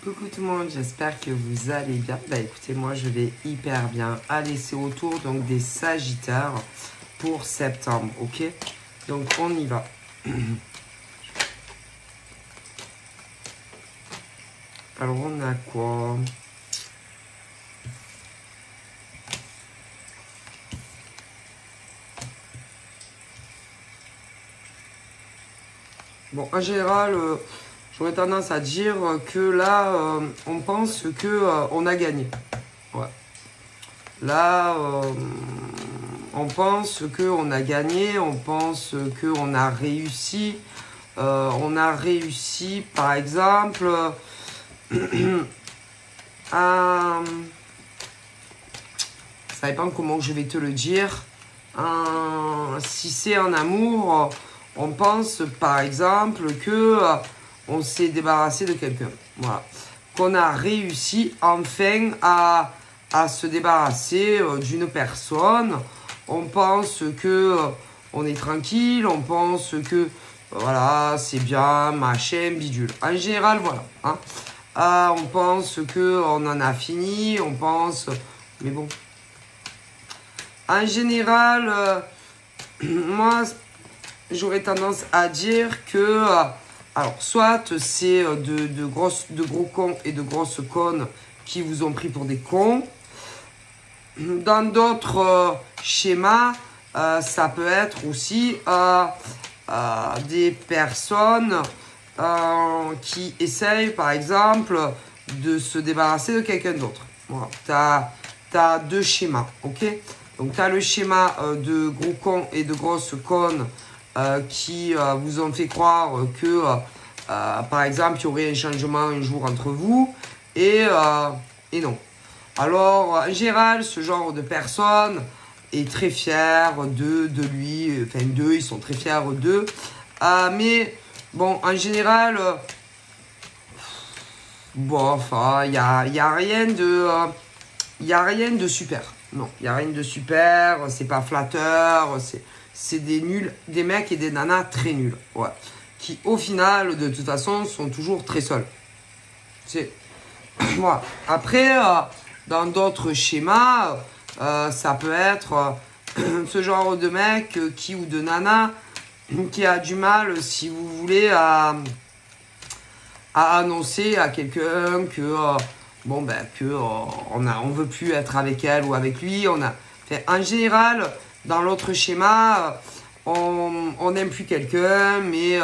Coucou tout le monde, j'espère que vous allez bien. Bah écoutez, moi je vais hyper bien. Allez, c'est au tour donc des Sagittaires pour septembre, ok? Donc on y va. Alors on a quoi? Bon, en général, j'aurais tendance à dire que là, on pense que on a gagné. Ouais. Là, on pense qu'on a gagné, on pense qu'on a réussi. On a réussi, par exemple, à... Ça dépend comment je vais te le dire. Si c'est en amour, on pense, par exemple, que on s'est débarrassé de quelqu'un. Voilà. Qu'on a réussi, enfin, à se débarrasser d'une personne. On pense que on est tranquille, on pense que voilà, c'est bien, machin, bidule. En général, voilà. Hein. On pense qu'on en a fini, on pense... Mais bon. En général, moi, j'aurais tendance à dire que... alors, soit c'est de gros cons et de grosses connes qui vous ont pris pour des cons. Dans d'autres schémas, ça peut être aussi des personnes qui essayent, par exemple, de se débarrasser de quelqu'un d'autre. Voilà. Tu as deux schémas, ok? Donc, tu as le schéma de gros cons et de grosses connes qui vous ont fait croire que, par exemple, il y aurait un changement un jour entre vous et non. Alors, en général, ce genre de personne est très fier de lui, enfin d'eux, ils sont très fiers d'eux. Mais, bon, en général, bon, enfin, il y a rien de... il n'y a rien de super. Non, il n'y a rien de super, c'est pas flatteur, c'est des nuls, des mecs et des nanas très nuls. Ouais. Qui, au final, de toute façon, sont toujours très seuls. C'est... Voilà. Après... dans d'autres schémas, ça peut être ce genre de mec ou de nana qui a du mal, si vous voulez, à annoncer à quelqu'un que on veut plus être avec elle ou avec lui. En général, dans l'autre schéma, on n'aime plus quelqu'un, mais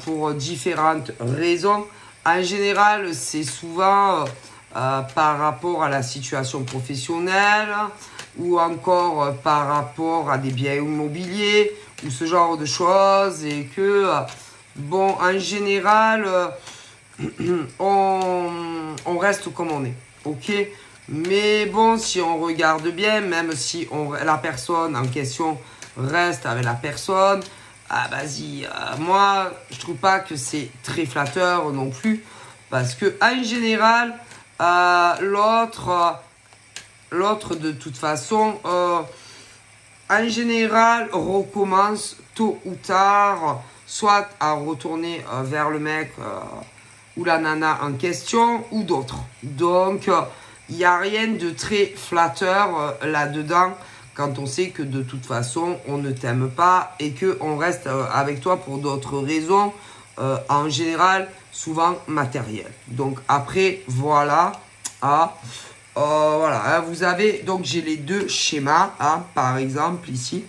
pour différentes raisons. En général, c'est souvent par rapport à la situation professionnelle ou encore par rapport à des biens immobiliers ou ce genre de choses, et que bon, en général on reste comme on est, ok? Mais bon, si on regarde bien, même si la personne en question reste avec la personne, vas-y, moi je trouve pas que c'est très flatteur non plus, parce que en général l'autre de toute façon en général recommence tôt ou tard, soit à retourner vers le mec ou la nana en question ou d'autres. Donc il n'y a rien de très flatteur là-dedans quand on sait que de toute façon on ne t'aime pas et qu'on reste avec toi pour d'autres raisons, en général souvent matérielles. Donc après voilà, voilà, vous avez, donc j'ai les deux schémas, par exemple ici.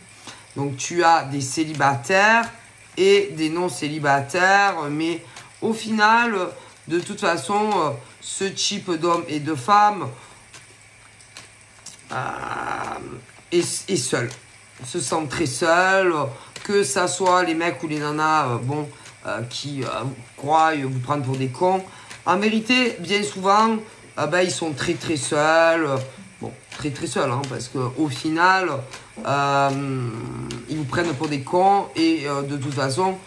Donc tu as des célibataires et des non célibataires, mais au final, de toute façon, ce type d'homme et de femme est seul, se sent très seul, que ça soit les mecs ou les nanas, qui croient vous prendre pour des cons. En vérité, bien souvent, ils sont très très seuls. Bon, très très seuls, parce qu'au final, ils vous prennent pour des cons et de toute façon,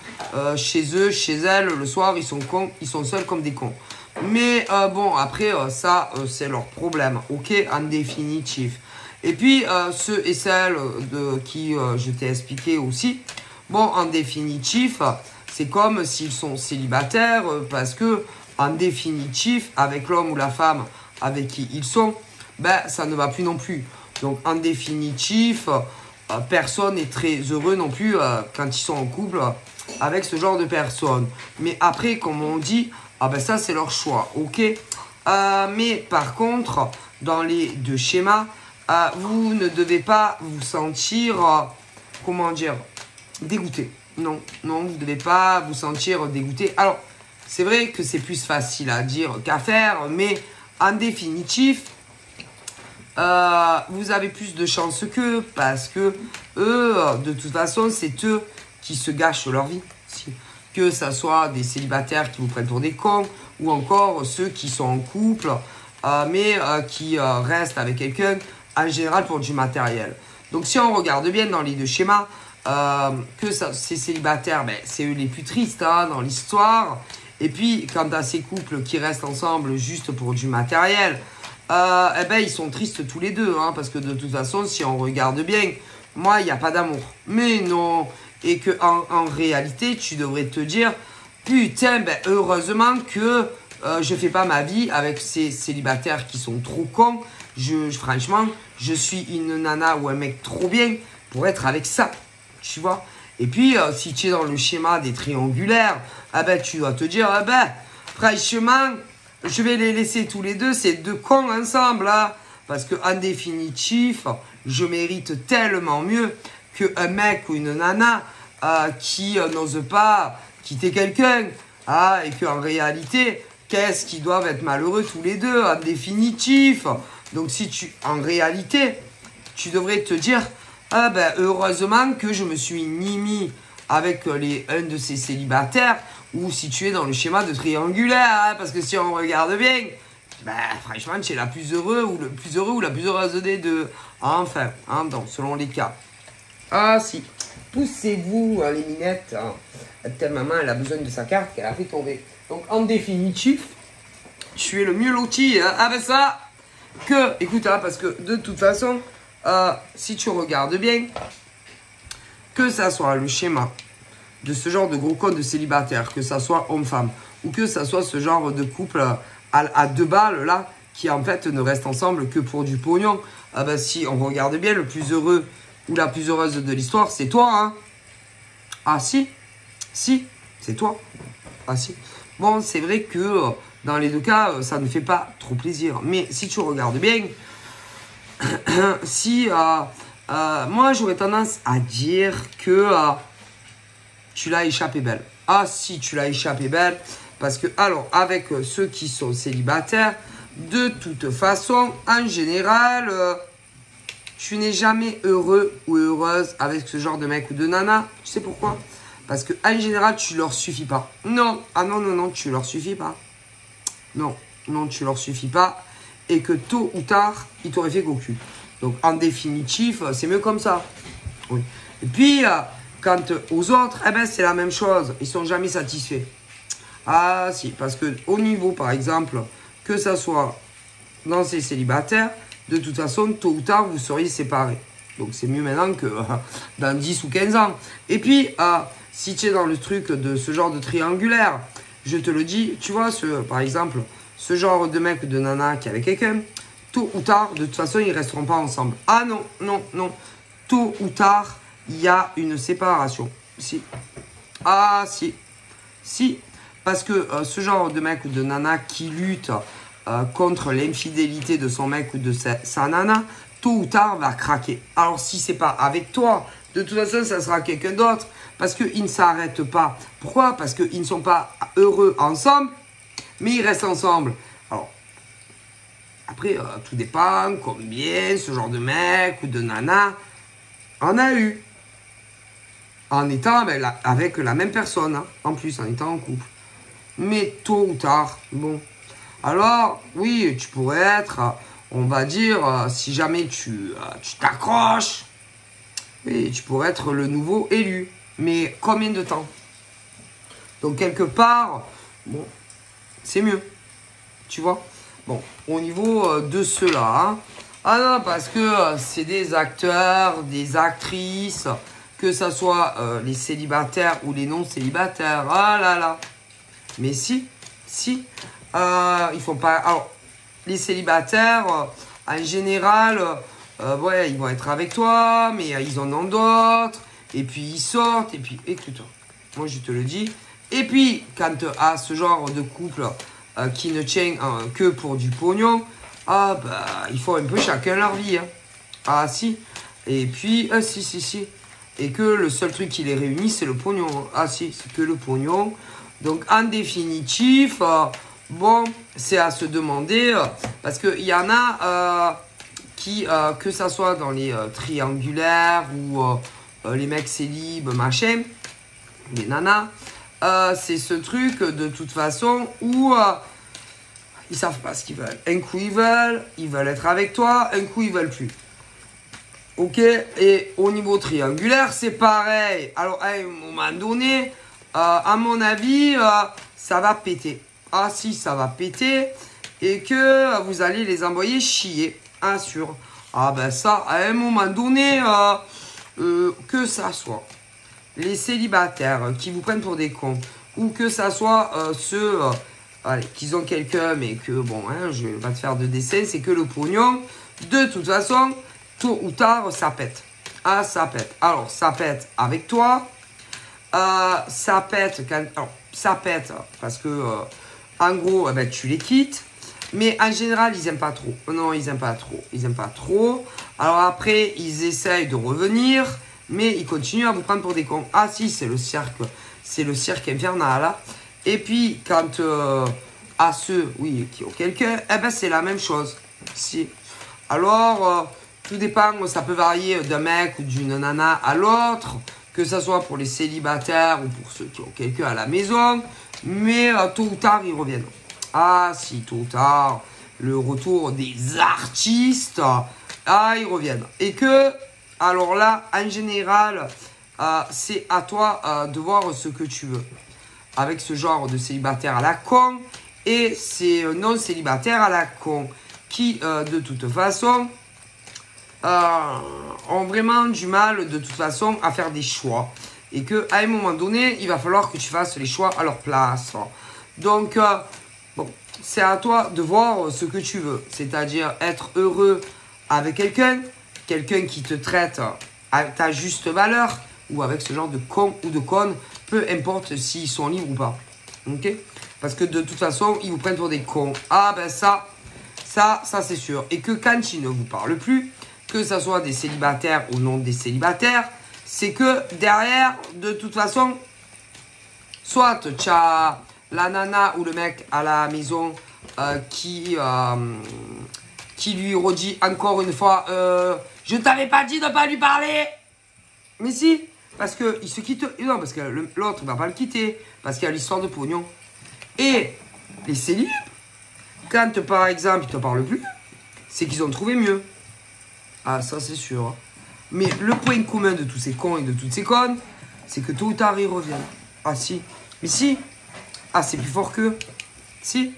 chez eux, chez elles, le soir, ils sont cons, ils sont seuls comme des cons. Mais bon, après, ça, c'est leur problème, ok, en définitif. Et puis, ceux et celles de qui je t'ai expliqué aussi, bon, en définitif, c'est comme s'ils sont célibataires parce que en définitif, avec l'homme ou la femme avec qui ils sont, ben, ça ne va plus non plus. Donc, en définitif, personne n'est très heureux non plus quand ils sont en couple avec ce genre de personnes. Mais après, comme on dit, ah ben ça, c'est leur choix, ok. Mais par contre, dans les deux schémas, vous ne devez pas vous sentir, comment dire, dégoûté. Non, non, vous ne devez pas vous sentir dégoûté. Alors, c'est vrai que c'est plus facile à dire qu'à faire, mais en définitif, vous avez plus de chances qu'eux, parce que eux, de toute façon, c'est eux qui se gâchent leur vie. Que ça soit des célibataires qui vous prennent pour des cons, ou encore ceux qui sont en couple, mais qui restent avec quelqu'un, en général pour du matériel. Donc si on regarde bien dans les deux schémas, ces célibataires, ben, c'est eux les plus tristes dans l'histoire. Et puis, quant à ces couples qui restent ensemble juste pour du matériel, eh ben, ils sont tristes tous les deux. Parce que de toute façon, si on regarde bien, moi, il n'y a pas d'amour. Mais non. Et qu'en réalité, tu devrais te dire, putain, ben, heureusement que je ne fais pas ma vie avec ces célibataires qui sont trop cons. Franchement, je suis une nana ou un mec trop bien pour être avec ça. Tu vois. Et puis, si tu es dans le schéma des triangulaires, ben, tu dois te dire, ben, franchement, je vais les laisser tous les deux, ces deux cons ensemble. Parce qu'en définitif, je mérite tellement mieux qu'un mec ou une nana qui n'ose pas quitter quelqu'un. Et qu'en réalité, qu'est-ce qu'ils doivent être malheureux tous les deux, en définitif. Donc, en réalité, tu devrais te dire, ben, heureusement que je me suis ni mis avec un de ces célibataires, ou si tu es dans le schéma de triangulaire, parce que si on regarde bien, ben, franchement, tu es la plus heureuse ou le plus heureux ou la plus heureuse des deux. Enfin, donc, selon les cas. Ah si, poussez-vous les minettes. Ta maman, elle a besoin de sa carte qu'elle a fait tomber. Donc, en définitif, tu es le mieux loti. Ben ça, écoute, parce que de toute façon, si tu regardes bien, que ça soit le schéma de ce genre de gros code de célibataire, que ça soit homme-femme, ou que ça soit ce genre de couple à deux balles, là, qui en fait ne restent ensemble que pour du pognon, ben, si on regarde bien, le plus heureux ou la plus heureuse de l'histoire, c'est toi, Ah si, c'est toi. Ah si. Bon, c'est vrai que dans les deux cas, ça ne fait pas trop plaisir. Mais si tu regardes bien, moi j'aurais tendance à dire que tu l'as échappé belle. Ah si, tu l'as échappé belle. Parce que, alors, avec ceux qui sont célibataires, de toute façon, en général, tu n'es jamais heureux ou heureuse avec ce genre de mec ou de nana. Tu sais pourquoi? Parce que en général, tu leur suffis pas. Non, non, tu leur suffis pas. Non, tu leur suffis pas. Et que tôt ou tard, ils t'auraient fait cocu. Donc, en définitif, c'est mieux comme ça. Oui. Et puis, quant aux autres, eh ben, c'est la même chose. Ils sont jamais satisfaits. Ah si, parce que au niveau, par exemple, que ça soit dans ces célibataires, de toute façon, tôt ou tard, vous seriez séparés. Donc, c'est mieux maintenant que dans 10 ou 15 ans. Et puis, si tu es dans le truc de ce genre de triangulaire, je te le dis, tu vois, par exemple, ce genre de mec ou de nana qui est avec quelqu'un, tôt ou tard, de toute façon, ils ne resteront pas ensemble. Ah non. Tôt ou tard, il y a une séparation. Si. Ah si. Si. Parce que ce genre de mec ou de nana qui lutte contre l'infidélité de son mec ou de sa nana, tôt ou tard va craquer. Alors si c'est pas avec toi, de toute façon ça sera quelqu'un d'autre. Parce qu'ils ne s'arrêtent pas. Pourquoi? Parce qu'ils ne sont pas heureux ensemble, mais ils restent ensemble. Alors, après, tout dépend combien ce genre de mec ou de nana en a eu. En étant avec la même personne, en plus, en étant en couple. Mais tôt ou tard, bon. Alors, oui, tu pourrais être, on va dire, si jamais tu t'accroches, oui, tu pourrais être le nouveau élu. Mais combien de temps? Donc, quelque part, bon, c'est mieux. Tu vois? Bon, au niveau de ceux-là, ah non, parce que c'est des acteurs, des actrices, que ça soit les célibataires ou les non-célibataires. Ah là là. Mais si, Si. Ils font pas... Alors, les célibataires, en général, ouais, ils vont être avec toi, mais ils en ont d'autres. Et puis, ils sortent. Et puis, écoute, moi, je te le dis. Et puis, quand tu as ce genre de couple qui ne tient que pour du pognon, ah, bah, il faut un peu chacun leur vie. Hein. Ah, si. Et puis, si. Et que le seul truc qui les réunit, c'est le pognon. Ah, si, c'est que le pognon. Donc, en définitif, bon, c'est à se demander, parce qu'il y en a qui, que ça soit dans les triangulaires ou les mecs célibes, machin, les nanas, c'est ce truc de toute façon où ils savent pas ce qu'ils veulent. Un coup ils veulent être avec toi, un coup ils veulent plus. Ok, et au niveau triangulaire, c'est pareil. Alors, à un moment donné, à mon avis, ça va péter. Ah si, ça va péter. Et que vous allez les envoyer chier. Hein, sûr. Ah ben ça, à un moment donné, que ça soit les célibataires qui vous prennent pour des cons, ou que ça soit ceux allez, qui ont quelqu'un, mais que, bon, hein, je vais pas te faire de dessin, c'est que le pognon, de toute façon, tôt ou tard, ça pète. Ah, ça pète. Alors, ça pète avec toi. Ça pète quand... Alors, ça pète parce que, en gros, ben, tu les quittes. Mais en général, ils n'aiment pas trop. Non, ils n'aiment pas trop. Ils n'aiment pas trop. Alors après, ils essayent de revenir. Mais ils continuent à vous prendre pour des cons. Ah si, c'est le cirque. C'est le cirque infernal. Là. Et puis, quand à ceux, oui, qui ont quelqu'un, eh ben, c'est la même chose. Si. Alors... tout dépend, ça peut varier d'un mec ou d'une nana à l'autre, que ce soit pour les célibataires ou pour ceux qui ont quelqu'un à la maison, mais tôt ou tard, ils reviennent. Ah si, tôt ou tard, le retour des artistes, ah, ils reviennent. Et que, alors là, en général, c'est à toi de voir ce que tu veux. Avec ce genre de célibataire à la con, et ces non-célibataires à la con, qui, de toute façon... ont vraiment du mal de toute façon à faire des choix et que à un moment donné il va falloir que tu fasses les choix à leur place. Donc bon, c'est à toi de voir ce que tu veux, c'est-à-dire être heureux avec quelqu'un qui te traite à ta juste valeur, ou avec ce genre de con ou de conne, peu importe s'ils sont libres ou pas. Ok, parce que de toute façon ils vous prennent pour des cons. Ah ben ça c'est sûr. Et que quand ils ne vous parlent plus, que ce soit des célibataires ou non des célibataires, c'est que derrière, de toute façon, soit tu as la nana ou le mec à la maison qui lui redit encore une fois je t'avais pas dit de pas lui parler. Mais si, parce qu'il se quitte. Non, parce que l'autre ne va pas le quitter, parce qu'il y a l'histoire de pognon. Et les célibes, quand par exemple ils ne te parlent plus, c'est qu'ils ont trouvé mieux. Ah, ça c'est sûr. Mais le point commun de tous ces cons et de toutes ces connes, c'est que tôt ou tard ils reviennent. Ah si. Mais si. Ah, c'est plus fort qu'eux. Si.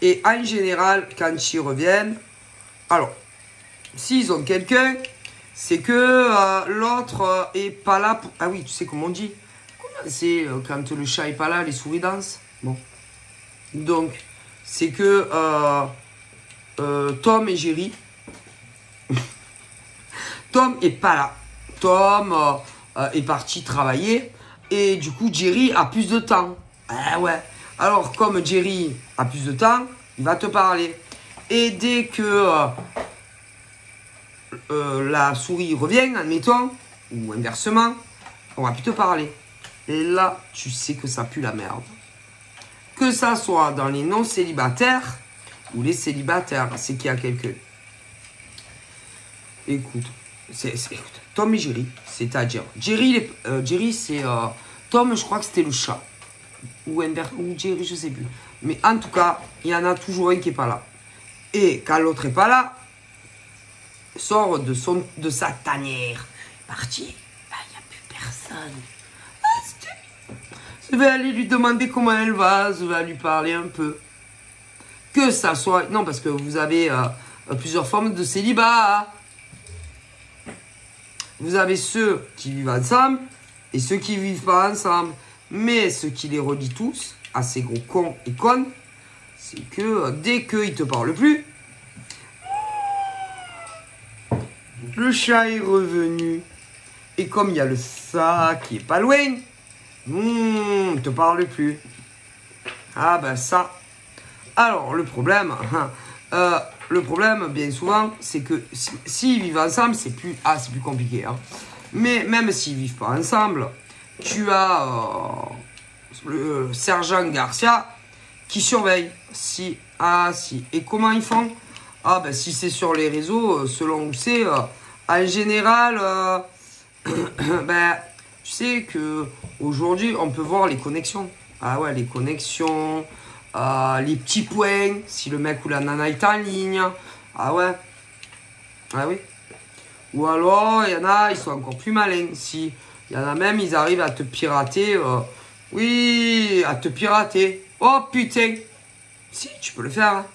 Et en général, quand ils reviennent, alors, s'ils ont quelqu'un, c'est que l'autre est pas là pour... Ah oui, tu sais comment on dit. C'est quand le chat est pas là, les souris dansent. Bon. Donc, c'est que Tom et Jerry... Tom est pas là. Tom est parti travailler. Et du coup, Jerry a plus de temps. Ah ouais. Alors, comme Jerry a plus de temps, il va te parler. Et dès que la souris revient, admettons, ou inversement, on va plus te parler. Et là, tu sais que ça pue la merde. Que ça soit dans les non-célibataires ou les célibataires, c'est qu'il y a quelqu'un. Écoute. Tom et Jerry, c'est-à-dire Jerry c'est Tom, je crois que c'était le chat ou Jerry, je sais plus, mais en tout cas il y en a toujours un qui est pas là, et quand l'autre est pas là, sort de sa tanière, parti, il n'y a plus personne. Je vais aller lui demander comment elle va, je vais lui parler un peu, que ça soit, non, parce que vous avez plusieurs formes de célibat, hein. Vous avez ceux qui vivent ensemble et ceux qui ne vivent pas ensemble. Mais ce qui les relie tous, à ces gros cons et connes, c'est que dès qu'ils te parlent plus, le chat est revenu. Et comme il y a le ça qui est pas loin, ne te parle plus. Ah ben ça. Alors le problème, bien souvent, c'est que s'ils vivent ensemble, c'est plus compliqué. Hein. Mais même s'ils vivent pas ensemble, tu as le sergent Garcia qui surveille. Si. Et comment ils font? Ah ben si c'est sur les réseaux, selon où c'est, en général, ben, tu sais que aujourd'hui on peut voir les connexions. Ah ouais, les connexions, les petits points, si le mec ou la nana est en ligne. Ah ouais. Ah oui. Ou alors, il y en a, ils sont encore plus malins. Si, il y en a même, ils arrivent à te pirater. Oui, à te pirater. Oh putain. Si, tu peux le faire. Hein.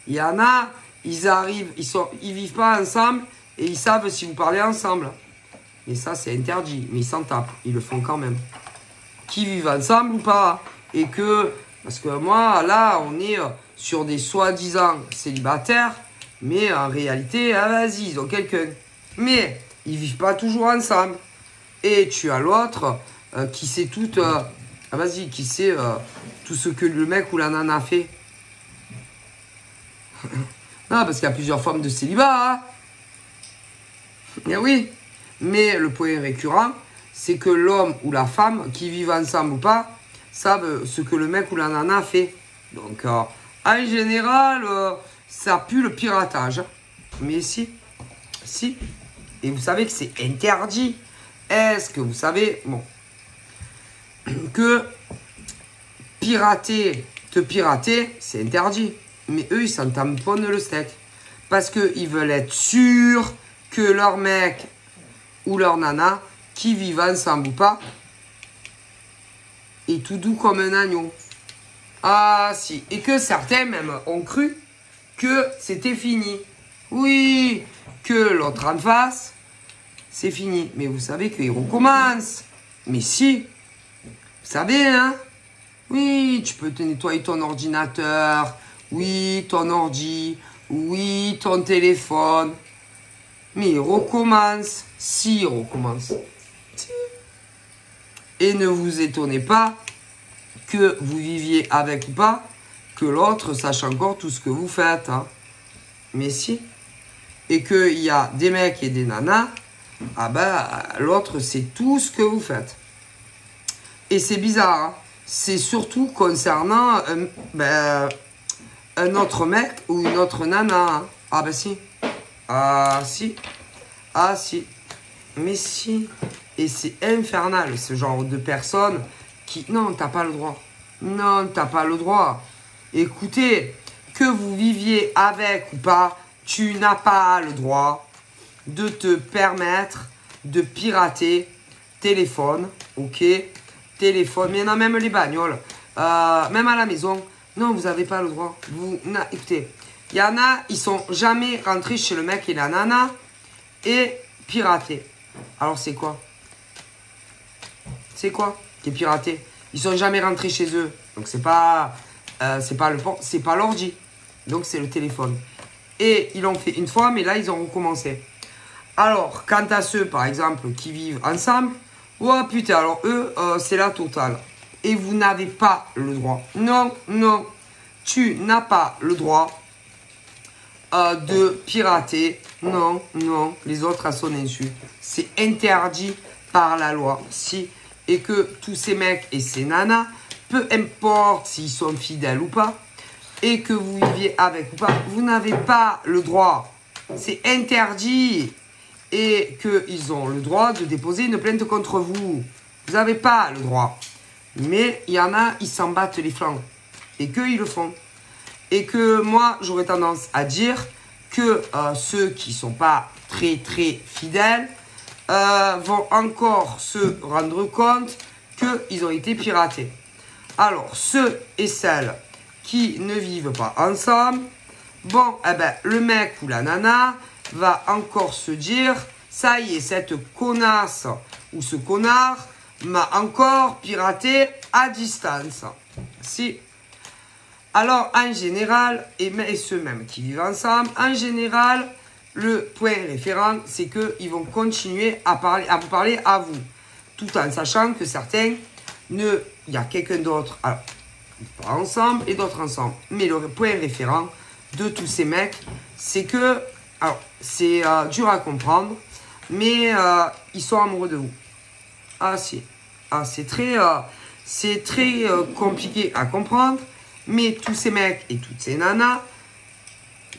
Il y en a, ils arrivent, ils vivent pas ensemble et ils savent si vous parlez ensemble. Et ça, c'est interdit. Mais ils s'en tapent. Ils le font quand même. Qui vivent ensemble ou pas. Et que, parce que moi, là, on est sur des soi-disant célibataires. Mais en réalité, ah, vas-y, ils ont quelqu'un. Mais ils vivent pas toujours ensemble. Et tu as l'autre qui sait tout. Vas-y, qui sait tout ce que le mec ou la nana fait. Non, parce qu'il y a plusieurs formes de célibat. Hein. Et oui. Mais le point récurrent, c'est que l'homme ou la femme, qui vivent ensemble ou pas, savent ce que le mec ou la nana fait. Donc, en général, ça pue le piratage. Mais si. Et vous savez que c'est interdit. Est-ce que vous savez, bon, que te pirater, c'est interdit. Mais eux, ils s'en tamponnent le steak. Parce qu'ils veulent être sûrs que leur mec ou leur nana, qui vivent ensemble ou pas, est tout doux comme un agneau. Ah si. Et que certains même ont cru que c'était fini. Oui, que l'autre en face, c'est fini. Mais vous savez qu'il recommence. Mais si. Vous savez, hein. Oui, tu peux te nettoyer ton ordinateur. Oui, ton ordi. Oui, ton téléphone. Mais il recommence. Si, il recommence. Si. Et ne vous étonnez pas que vous viviez avec ou pas, que l'autre sache encore tout ce que vous faites. Hein. Mais si. Et qu'il y a des mecs et des nanas, ah ben, l'autre sait tout ce que vous faites. Et c'est bizarre. Hein. C'est surtout concernant un autre mec ou une autre nana. Hein. Ah ben si. Ah si. Ah si. Mais si. Et c'est infernal, ce genre de personnes qui... Non, t'as pas le droit. Non, t'as pas le droit. Écoutez, que vous viviez avec ou pas, tu n'as pas le droit de te permettre de pirater téléphone, ok? Téléphone, mais non, même les bagnoles, même à la maison. Non, vous n'avez pas le droit. Écoutez, il y en a, ils sont jamais rentrés chez le mec et la nana et piratés. Alors c'est quoi? C'est quoi qui est piraté? Ils sont jamais rentrés chez eux. Donc c'est pas l'ordi. Donc c'est le téléphone. Et ils l'ont fait une fois, mais là ils ont recommencé. Alors, quant à ceux, par exemple, qui vivent ensemble, oh putain, alors eux, c'est la totale. Et vous n'avez pas le droit. Non, non. Tu n'as pas le droit de pirater. Non, non. Les autres à son insu. C'est interdit par la loi. Si. Et que tous ces mecs et ces nanas, peu importe s'ils sont fidèles ou pas, et que vous viviez avec ou pas, vous n'avez pas le droit. C'est interdit. Et qu'ils ont le droit de déposer une plainte contre vous. Vous n'avez pas le droit. Mais il y en a, ils s'en battent les flancs. Et qu'ils le font. Et que moi, j'aurais tendance à dire que ceux qui ne sont pas très très fidèles vont encore se rendre compte qu'ils ont été piratés. Alors, ceux et celles qui ne vivent pas ensemble, bon, eh ben, le mec ou la nana va encore se dire, ça y est, cette connasse ou ce connard m'a encore piraté à distance. Si. Alors, en général, et ceux même qui vivent ensemble, en général, le point référent, c'est qu'ils vont continuer à vous parler à vous. Tout en sachant que certains, il y a quelqu'un d'autre, alors, pas ensemble et d'autres ensemble. Mais le point référent de tous ces mecs, c'est que, alors, c'est dur à comprendre, mais ils sont amoureux de vous. Ah, si. Ah, c'est très compliqué à comprendre, mais tous ces mecs et toutes ces nanas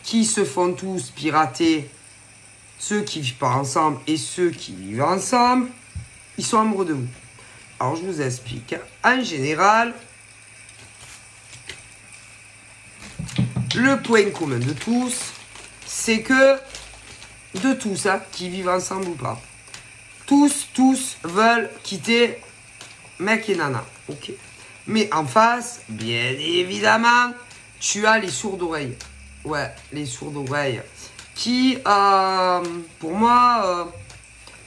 qui se font tous pirater, ceux qui vivent pas ensemble et ceux qui vivent ensemble, ils sont amoureux de vous. Alors, je vous explique. En général, le point commun de tous, c'est que, de tous, hein, qui vivent ensemble ou pas, tous veulent quitter mec et nana. Ok. Mais en face, bien évidemment, tu as les sourds d'oreilles. Ouais, les sourds d'oreilles. Qui, pour moi,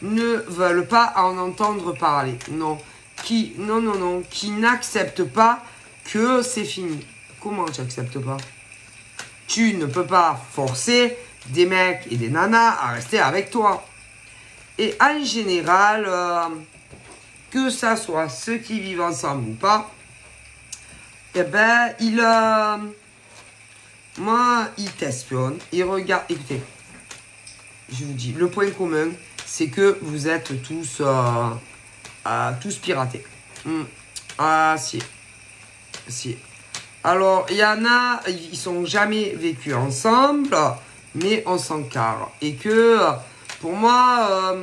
ne veulent pas en entendre parler. Non. Qui n'acceptent pas que c'est fini. Comment tu n'acceptes pas? Tu ne peux pas forcer des mecs et des nanas à rester avec toi. Et en général, que ça soit ceux qui vivent ensemble ou pas, eh ben, ils t'espionnent, ils regardent. Écoutez, je vous dis, le point commun, c'est que vous êtes tous piratés. Ah, si. Alors, il y en a, ils sont jamais vécus ensemble, mais on s'en carre. Et que, pour moi,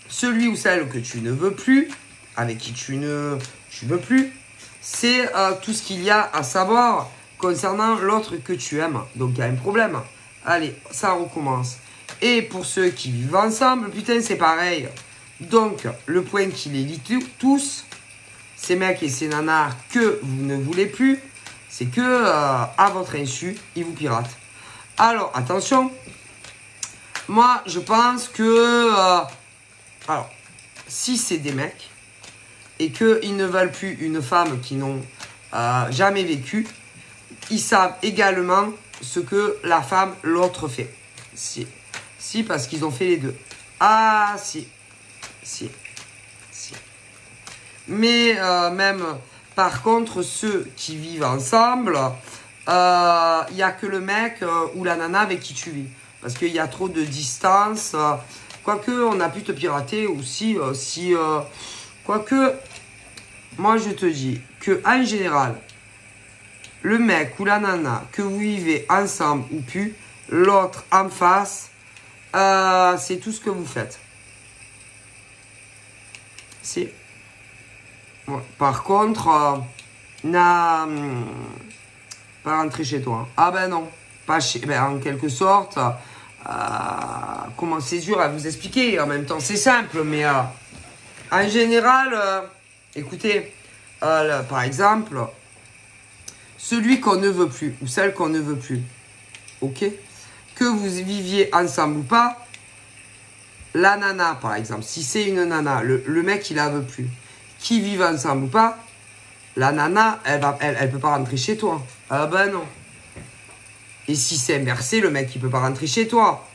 celui ou celle que tu ne veux plus, avec qui tu veux plus, c'est tout ce qu'il y a à savoir concernant l'autre que tu aimes. Donc, il y a un problème. Allez, ça recommence. Et pour ceux qui vivent ensemble, putain, c'est pareil. Donc, le point qui les lie tous, ces mecs et ces nanas que vous ne voulez plus, c'est que, à votre insu, ils vous piratent. Alors, attention. Moi, je pense que... alors, si c'est des mecs et qu'ils ne veulent plus une femme qui n'ont jamais vécu, ils savent également ce que la femme, l'autre fait. Si, parce qu'ils ont fait les deux. Ah, si. Mais même, par contre, ceux qui vivent ensemble, il n'y a que le mec ou la nana avec qui tu vis. Parce qu'il y a trop de distance. Quoique, on a pu te pirater aussi. Quoique, moi, je te dis que en général, le mec ou la nana que vous vivez ensemble ou plus, l'autre en face, c'est tout ce que vous faites. Si. Ouais. Par contre, pas rentrer chez toi. Ah ben non. Pas chez, ben, en quelque sorte, comment c'est dur à vous expliquer. En même temps, c'est simple, mais en général, écoutez, par exemple, celui qu'on ne veut plus ou celle qu'on ne veut plus, ok, que vous viviez ensemble ou pas, la nana, par exemple, si c'est une nana, le mec, il la veut plus, qui vivent ensemble ou pas, la nana, elle peut pas rentrer chez toi. Ah ben non. Et si c'est inversé, le mec, il peut pas rentrer chez toi.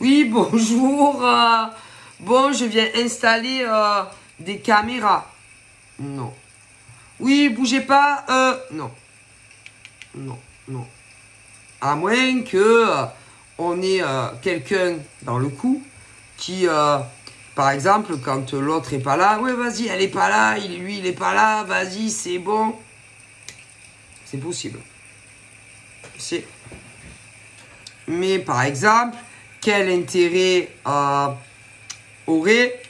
Oui, bonjour. Bon, je viens installer des caméras. Non. Oui, bougez pas. Non. Non. À moins que on ait quelqu'un dans le coup qui, par exemple, quand l'autre est pas là, ouais, vas-y, elle est pas là, lui, il est pas là, vas-y, c'est bon. C'est possible. C'est. Mais par exemple, quel intérêt aurait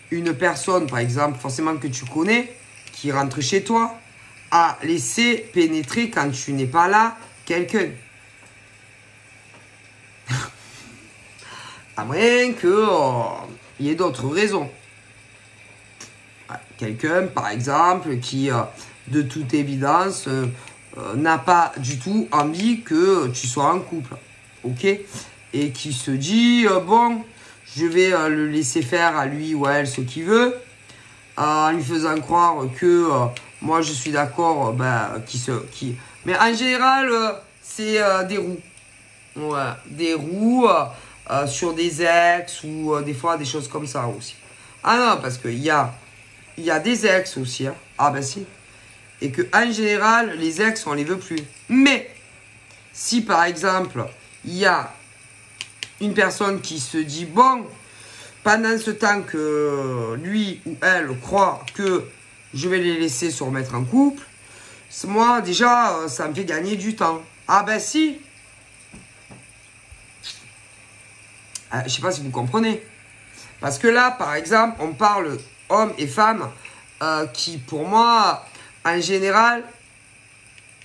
une personne, par exemple, forcément que tu connais, qui rentre chez toi, à laisser pénétrer quand tu n'es pas là quelqu'un? À moins que il y ait d'autres raisons. Quelqu'un, par exemple, qui, de toute évidence, n'a pas du tout envie que tu sois en couple. Ok? Et qui se dit, bon, je vais le laisser faire à lui ou à elle ce qu'il veut. en lui faisant croire que moi je suis d'accord, mais en général, c'est des roues. Ouais, des roues sur des ex ou des fois des choses comme ça aussi. Ah non, parce qu'il y a des ex aussi. Hein. Ah ben si. Et que en général, les ex, on les veut plus. Mais, si par exemple, il y a une personne qui se dit, bon, pendant ce temps que lui ou elle croit que je vais les laisser se remettre en couple, moi, déjà, ça me fait gagner du temps. Ah ben si. Je ne sais pas si vous comprenez. Parce que là, par exemple, on parle hommes et femmes qui, pour moi, en général,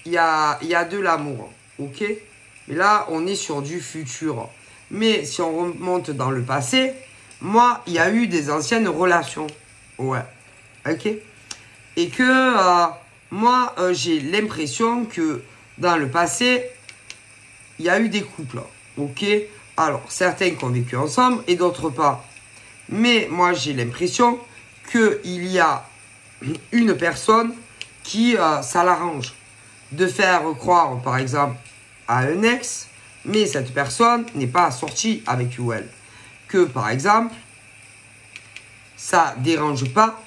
il y a de l'amour. Ok? Mais là, on est sur du futur. Mais si on remonte dans le passé, moi, il y a eu des anciennes relations. Ouais. Ok? Et que moi, j'ai l'impression que dans le passé, il y a eu des couples. Ok? Alors, certains qui ont vécu ensemble et d'autres pas. Mais moi, j'ai l'impression qu'il y a une personne qui, ça l'arrange de faire croire, par exemple, à un ex, mais cette personne n'est pas sortie avec lui ou elle. Que, par exemple, ça dérange pas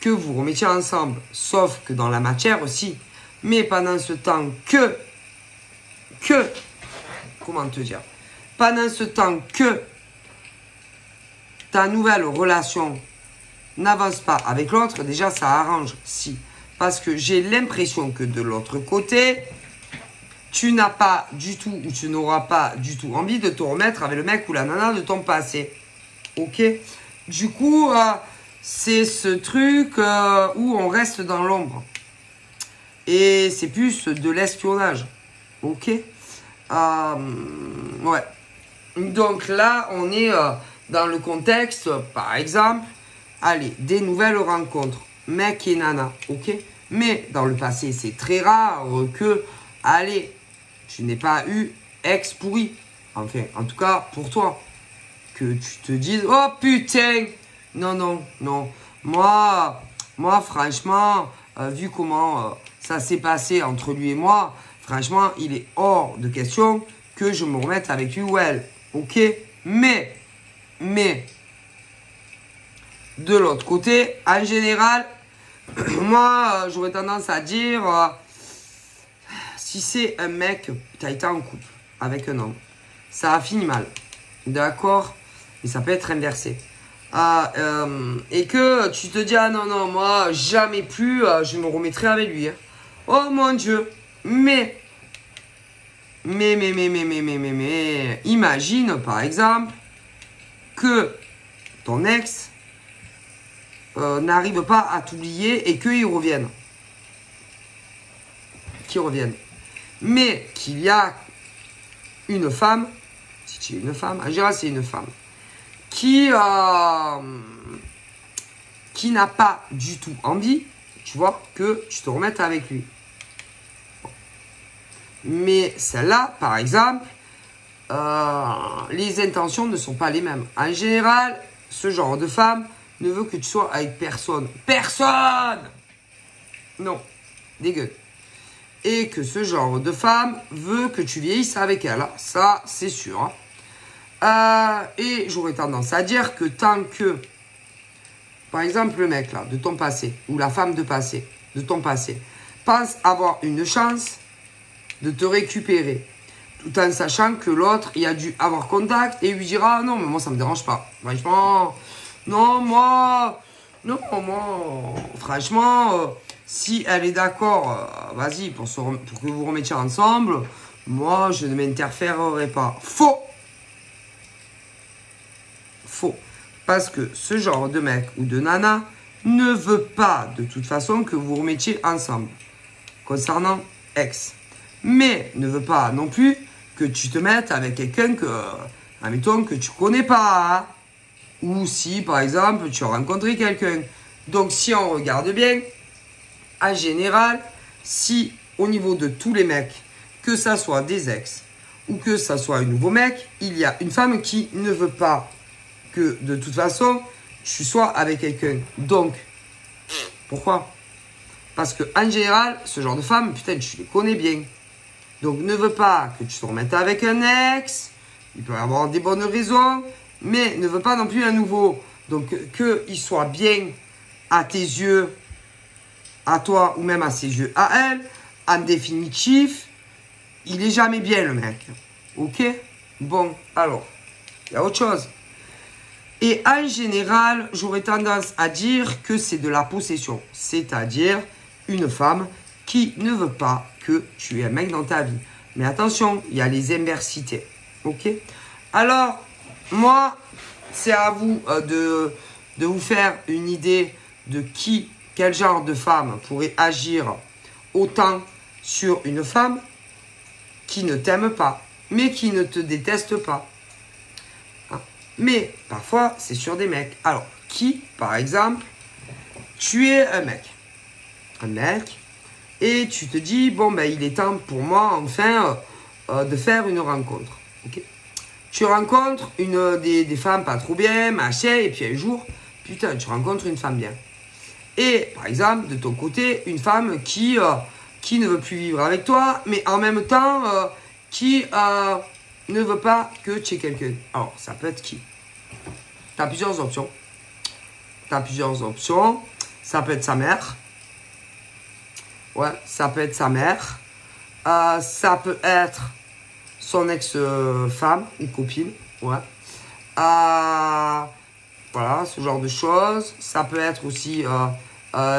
que vous remettiez ensemble. Sauf que dans la matière aussi. Mais pendant ce temps comment te dire? Pendant ce temps que ta nouvelle relation n'avance pas avec l'autre, déjà ça arrange, si. Parce que j'ai l'impression que de l'autre côté, tu n'as pas du tout, ou tu n'auras pas du tout envie de te remettre avec le mec ou la nana de ton passé. Ok? Du coup, c'est ce truc où on reste dans l'ombre. Et c'est plus de l'espionnage. Ok? Ouais. Donc là, on est dans le contexte, par exemple, allez, des nouvelles rencontres, mec et nana, ok? Mais dans le passé, c'est très rare que, allez, tu n'aies pas eu ex pourri. Enfin, en tout cas, pour toi. Que tu te dises, oh putain! Non, non, non. Moi franchement, vu comment ça s'est passé entre lui et moi, franchement, il est hors de question que je me remette avec lui ou elle. Ok? Mais, de l'autre côté, en général, moi, j'aurais tendance à dire, si c'est un mec, tu as été en couple avec un homme, ça a fini mal. D'accord? Et ça peut être inversé. Et que tu te dis, ah non, non, moi, jamais plus, je me remettrai avec lui. Hein. Oh mon Dieu. Mais, imagine, par exemple, que ton ex n'arrive pas à t'oublier et qu'il revienne. Qu'il revienne. Mais qu'il y a une femme, si tu es une femme, en général c'est une femme, qui n'a pas du tout envie, tu vois, que tu te remettes avec lui. Mais celle-là, par exemple, les intentions ne sont pas les mêmes. En général, ce genre de femme ne veut que tu sois avec personne. Personne! Non, dégueu. Et que ce genre de femme veut que tu vieillisses avec elle. Ça, c'est sûr. Et j'aurais tendance à dire que tant que, par exemple, le mec là, de ton passé, ou la femme de ton passé, pense avoir une chance de te récupérer, tout en sachant que l'autre, il a dû avoir contact et lui dira, non, mais moi, ça me dérange pas. Franchement, non, moi, franchement, si elle est d'accord, vas-y, pour que vous remettiez ensemble, moi, je ne m'interférerai pas. Faux! Faux. Parce que ce genre de mec ou de nana ne veut pas, de toute façon, que vous remettiez ensemble. Concernant ex. Mais ne veut pas non plus que tu te mettes avec quelqu'un que, admettons, que tu connais pas. Hein. Ou si, par exemple, tu as rencontré quelqu'un. Donc, si on regarde bien, en général, si au niveau de tous les mecs, que ça soit des ex ou que ça soit un nouveau mec, il y a une femme qui ne veut pas que, de toute façon, tu sois avec quelqu'un. Donc, Pourquoi? Parce que en général, ce genre de femmes, putain, tu les connais bien. Donc, ne veux pas que tu te remettes avec un ex. Il peut y avoir des bonnes raisons. Mais ne veux pas non plus un nouveau. Donc, qu'il soit bien à tes yeux, à toi, ou même à ses yeux, à elle. En définitif, il est jamais bien, le mec. Ok? Bon, alors, il y a autre chose. Et en général, j'aurais tendance à dire que c'est de la possession. C'est-à-dire une femme qui ne veut pas que tu aies un mec dans ta vie. Mais attention, il y a les inversités. Ok? Alors, moi, c'est à vous de vous faire une idée de quel genre de femme pourrait agir autant sur une femme qui ne t'aime pas, mais qui ne te déteste pas. Mais parfois, c'est sur des mecs. Alors, par exemple, tu es un mec, et tu te dis, bon, ben, il est temps pour moi, enfin, de faire une rencontre. Okay, tu rencontres des femmes pas trop bien, machin, et puis un jour, putain, tu rencontres une femme bien. Et, par exemple, de ton côté, une femme qui ne veut plus vivre avec toi, mais en même temps, qui ne veut pas que tu aies quelqu'un. Alors, ça peut être qui? Tu as plusieurs options. Ça peut être sa mère. Ouais, ça peut être sa mère. Ça peut être son ex-femme ou copine. Ouais. Voilà, ce genre de choses. Ça peut être aussi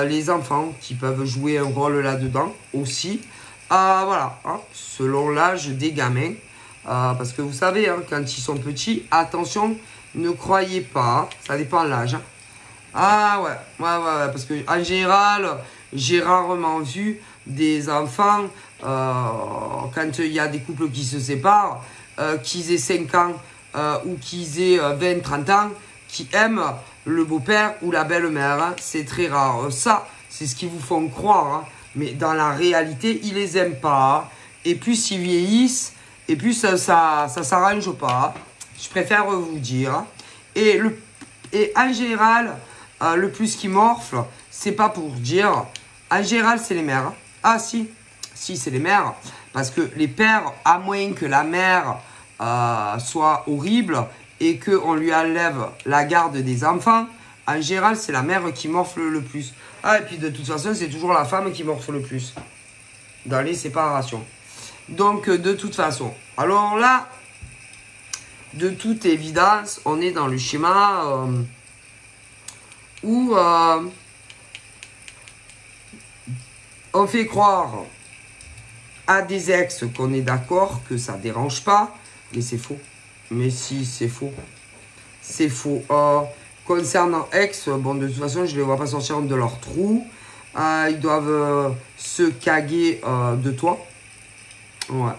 les enfants qui peuvent jouer un rôle là-dedans aussi. Voilà, hein, selon l'âge des gamins. Parce que vous savez, hein, quand ils sont petits, attention, ne croyez pas, ça dépend de l'âge. Hein. Ah ouais, parce que en général, j'ai rarement vu des enfants, quand il y a des couples qui se séparent, qu'ils aient 5 ans ou qu'ils aient 20, 30 ans, qui aiment le beau-père ou la belle-mère. Hein. C'est très rare. Ça, c'est ce qu'ils vous font croire. Hein. Mais dans la réalité, ils les aiment pas. Hein. Et plus ils vieillissent, et plus ça s'arrange pas. Je préfère vous dire. Et en général, le plus qui morfle, c'est pas pour dire. En général, c'est les mères. Ah si, c'est les mères. Parce que les pères, à moins que la mère soit horrible et qu'on lui enlève la garde des enfants, en général, c'est la mère qui morfle le plus. Ah, et puis de toute façon, c'est toujours la femme qui morfle le plus dans les séparations. Donc, de toute façon. Alors là, de toute évidence, on est dans le schéma où on fait croire à des ex qu'on est d'accord, que ça ne dérange pas, mais c'est faux. Mais si, c'est faux. C'est faux. Concernant ex, bon, de toute façon, je ne les vois pas sortir de leur trou. Ils doivent se caguer de toi. Ouais.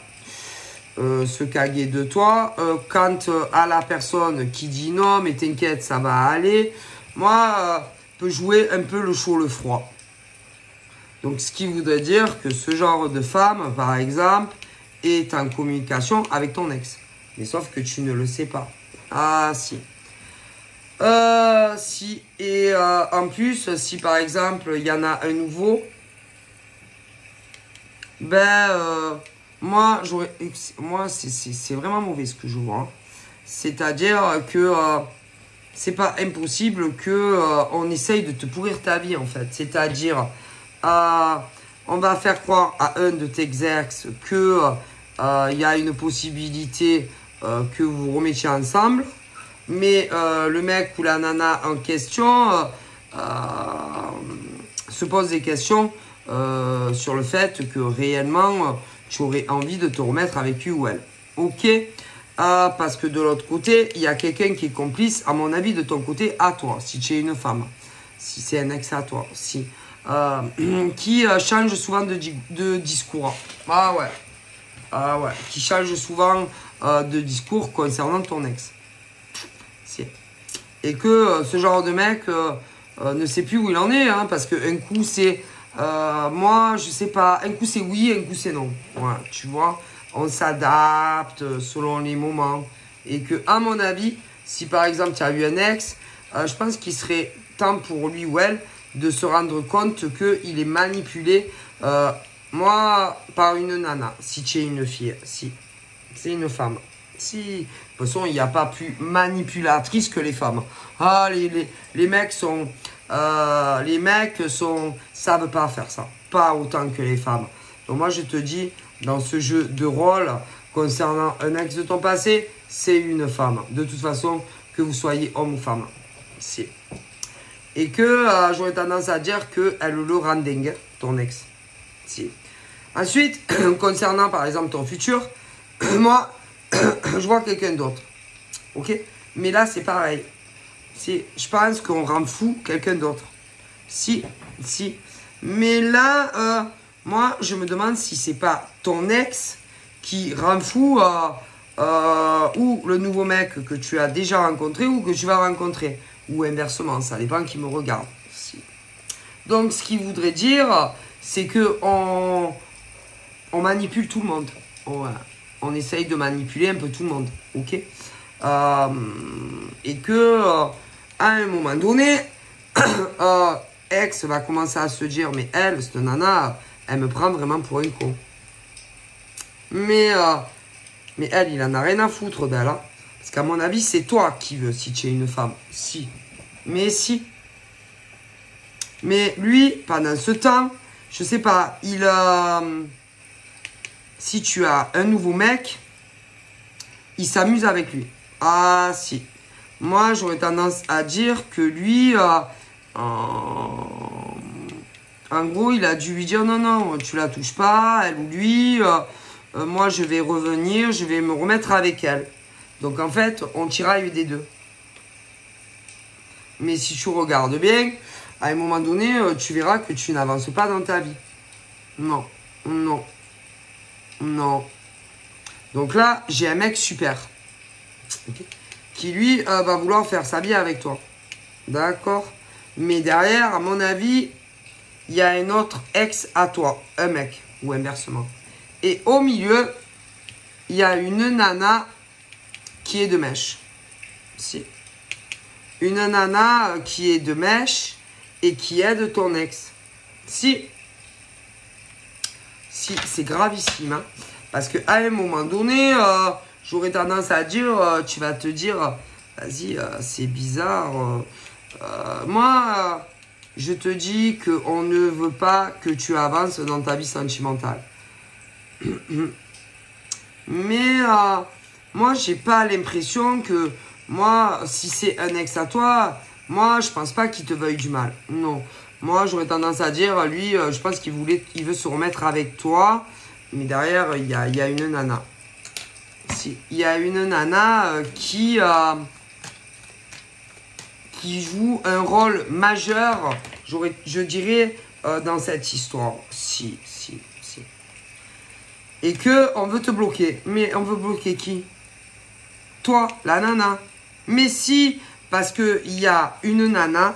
Se caguer de toi. Quant à la personne qui dit non, mais t'inquiète, ça va aller. Moi, peut jouer un peu le chaud, le froid. Donc, ce qui voudrait dire que ce genre de femme, par exemple, est en communication avec ton ex. Mais sauf que tu ne le sais pas. Ah, si. Si. Et en plus, si par exemple, il y en a un nouveau, ben, moi, c'est vraiment mauvais ce que je vois. Hein. C'est-à-dire que c'est pas impossible que on essaye de te pourrir ta vie, en fait. C'est-à-dire, on va faire croire à un de tes ex que il y a une possibilité que vous vous remettiez ensemble. Mais le mec ou la nana en question se pose des questions sur le fait que réellement tu aurais envie de te remettre avec lui ou elle. Ok, parce que de l'autre côté, il y a quelqu'un qui est complice, à mon avis, de ton côté, à toi, si tu es une femme. Si c'est un ex à toi, si. Qui change souvent de discours. Ah ouais. Qui change souvent de discours concernant ton ex. Et que ce genre de mec ne sait plus où il en est, hein, parce qu'un coup c'est moi je sais pas, un coup c'est oui, un coup c'est non. Voilà, tu vois, on s'adapte selon les moments. Et que, à mon avis, si par exemple tu as eu un ex, je pense qu'il serait temps pour lui ou elle de se rendre compte qu'il est manipulé, moi, par une nana, si tu es une fille, si, c'est une femme. Si, de toute façon, il n'y a pas plus manipulatrice que les femmes. Ah, les mecs sont... savent pas faire ça. Pas autant que les femmes. Donc moi, je te dis, dans ce jeu de rôle, concernant un ex de ton passé, c'est une femme. De toute façon, que vous soyez homme ou femme. Si. Et que j'aurais tendance à dire qu'elle le rend dingue, ton ex. Si. Ensuite, concernant par exemple ton futur, moi, je vois quelqu'un d'autre. Ok? Mais là, c'est pareil. Je pense qu'on rend fou quelqu'un d'autre. Si. Mais là, moi, je me demande si c'est pas ton ex qui rend fou ou le nouveau mec que tu as déjà rencontré ou que tu vas rencontrer. Ou inversement, ça dépend qui me regarde. Si. Donc, ce qui voudrait dire, c'est que on manipule tout le monde. On essaye de manipuler un peu tout le monde. Ok? Et que, à un moment donné, ex va commencer à se dire, mais elle, cette nana, elle me prend vraiment pour un con. Mais elle, il en a rien à foutre d'elle. Hein. Parce qu'à mon avis, c'est toi qui veux si tu es une femme. Si. Mais si. Mais lui, pendant ce temps, je sais pas, si tu as un nouveau mec, il s'amuse avec lui. Ah, si. Moi, j'aurais tendance à dire que lui, en gros, il a dû lui dire non, tu la touches pas, elle ou lui, moi, je vais revenir, je vais me remettre avec elle. Donc, en fait, on tiraille des deux. Mais si tu regardes bien, à un moment donné, tu verras que tu n'avances pas dans ta vie. Non. Donc là, j'ai un mec super. Okay. Qui, lui, va vouloir faire sa vie avec toi. D'accord? Mais derrière, à mon avis, il y a un autre ex à toi. Un mec. Ou inversement. Et au milieu, il y a une nana qui est de mèche. Si. Une nana qui est de mèche et qui aide ton ex. Si, c'est gravissime. Hein, parce qu'à un moment donné, j'aurais tendance à dire, tu vas te dire, vas-y, c'est bizarre. Moi, je te dis qu'on ne veut pas que tu avances dans ta vie sentimentale. Mais moi, j'ai pas l'impression que, moi, si c'est un ex à toi, moi, je pense pas qu'il te veuille du mal. Non. Moi, j'aurais tendance à dire, lui, je pense qu'il veut se remettre avec toi. Mais derrière, il y a une nana. Si, il y a une nana qui joue un rôle majeur, je dirais, dans cette histoire. Si. Et qu'on veut te bloquer. Mais on veut bloquer qui? Toi, la nana. Mais si, parce qu'il y a une nana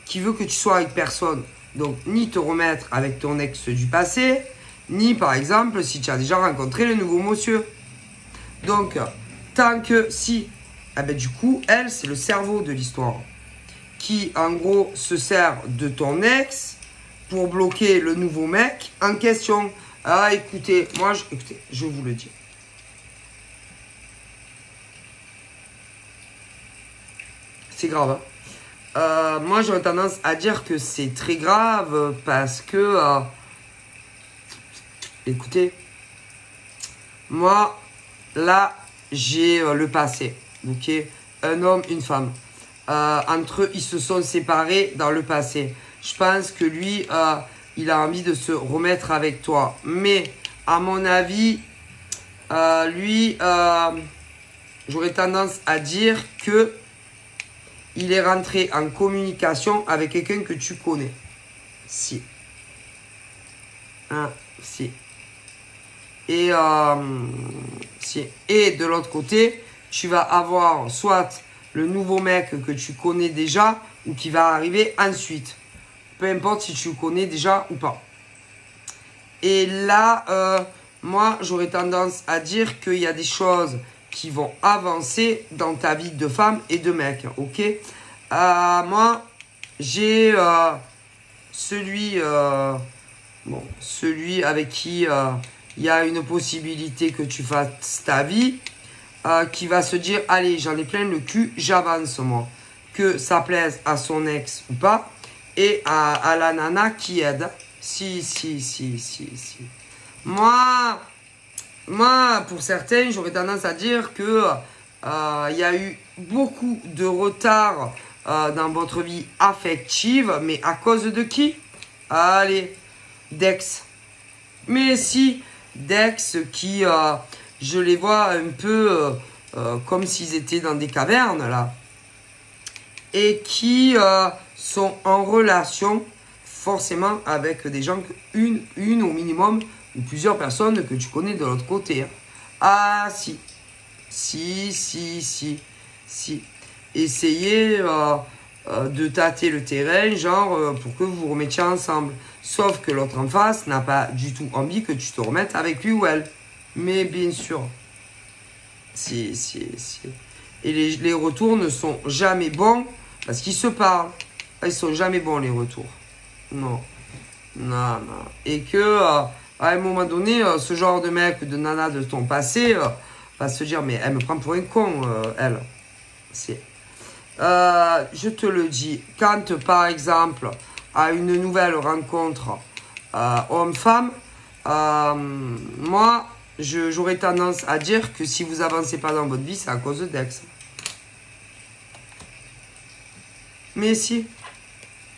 qui veut que tu sois avec personne. Donc, ni te remettre avec ton ex du passé, ni, par exemple, si tu as déjà rencontré le nouveau monsieur. Donc, tant que si, eh ben, du coup, elle, c'est le cerveau de l'histoire. Qui, en gros, se sert de ton ex pour bloquer le nouveau mec en question. Ah, écoutez, écoutez, je vous le dis. C'est grave. Hein. Moi, j'aurais tendance à dire que c'est très grave parce que... écoutez, moi, là, j'ai le passé. Ok, un homme, une femme. Entre eux, ils se sont séparés dans le passé. Je pense que lui, il a envie de se remettre avec toi. Mais, à mon avis, lui, j'aurais tendance à dire que il est rentré en communication avec quelqu'un que tu connais. Si. Si. Et, si. Et de l'autre côté, tu vas avoir soit le nouveau mec que tu connais déjà ou qui va arriver ensuite. Peu importe si tu le connais déjà ou pas. Et là, moi, j'aurais tendance à dire qu'il y a des choses qui vont avancer dans ta vie de femme et de mec. Ok? Moi, j'ai celui, bon, celui avec qui il y a une possibilité que tu fasses ta vie, qui va se dire, allez, j'en ai plein le cul, j'avance moi. Que ça plaise à son ex ou pas, et à la nana qui aide. Si. Moi, pour certains, j'aurais tendance à dire que il y a eu beaucoup de retard dans votre vie affective, mais à cause de qui? Allez, d'ex. Mais si, d'ex qui, je les vois un peu comme s'ils étaient dans des cavernes, là. Et qui sont en relation forcément avec des gens, une au minimum, ou plusieurs personnes que tu connais de l'autre côté. Hein. Ah, si. Essayez de tâter le terrain, genre, pour que vous vous remettiez ensemble. Sauf que l'autre en face n'a pas du tout envie que tu te remettes avec lui ou elle. Mais bien sûr. Si. Et les retours ne sont jamais bons parce qu'ils se parlent. Ils sont jamais bons, les retours. Non. Et que, à un moment donné, ce genre de mec, de nana de ton passé, va se dire, mais elle me prend pour un con, elle. Je te le dis, quand, par exemple, à une nouvelle rencontre homme-femme, moi, j'aurais tendance à dire que si vous avancez pas dans votre vie, c'est à cause d'ex. Mais si,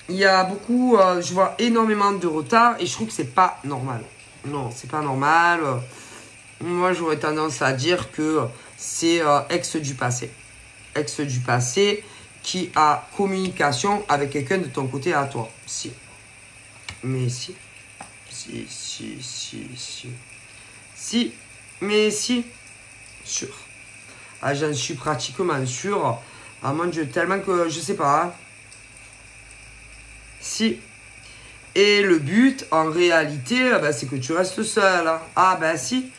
il y a beaucoup, je vois énormément de retard et je trouve que c'est pas normal. Non, c'est pas normal. Moi, j'aurais tendance à dire que c'est ex du passé. Ex du passé qui a communication avec quelqu'un de ton côté à toi. Si. Mais si. Si. Mais si. Sûr. Ah, j'en suis pratiquement sûr. Ah mon Dieu, tellement que je sais pas. Hein. Si. Et le but, en réalité, c'est que tu restes seul. Hein. Ah ben si.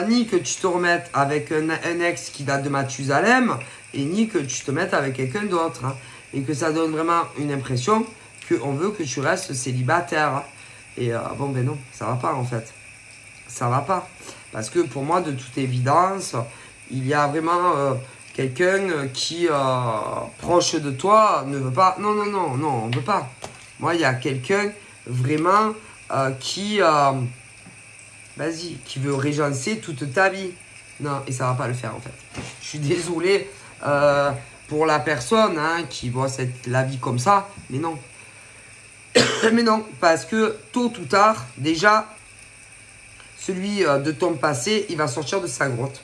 Ni que tu te remettes avec un ex qui date de Mathusalem, et ni que tu te mettes avec quelqu'un d'autre. Hein. Et que ça donne vraiment une impression qu'on veut que tu restes célibataire. Hein. Et bon ben non, ça va pas en fait. Ça va pas. Parce que pour moi, de toute évidence, il y a vraiment quelqu'un qui, proche de toi, ne veut pas... Non, on ne veut pas. Moi, il y a quelqu'un vraiment qui... qui veut régencer toute ta vie. Non, et ça va pas le faire en fait. Je suis désolé pour la personne hein, qui voit la vie comme ça, mais non. Mais non, parce que tôt ou tard, déjà, celui de ton passé, il va sortir de sa grotte.